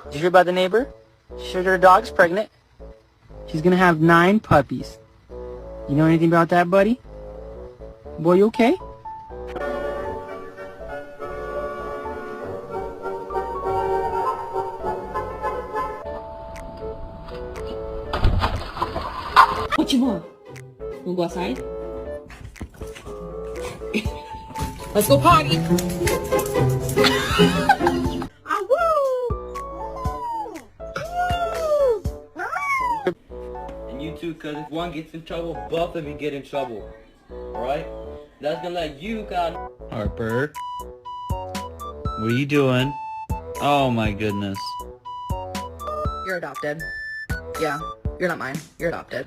Did you hear about the neighbor? She said her dog's pregnant. She's gonna have 9 puppies. You know anything about that, buddy? Boy, you okay? What you want? Wanna go outside? Let's go party! And you too, cause if one gets in trouble, both of you get in trouble. Alright? That's gonna let you got Harper, what are you doing? Oh my goodness. You're adopted. Yeah, you're not mine. You're adopted.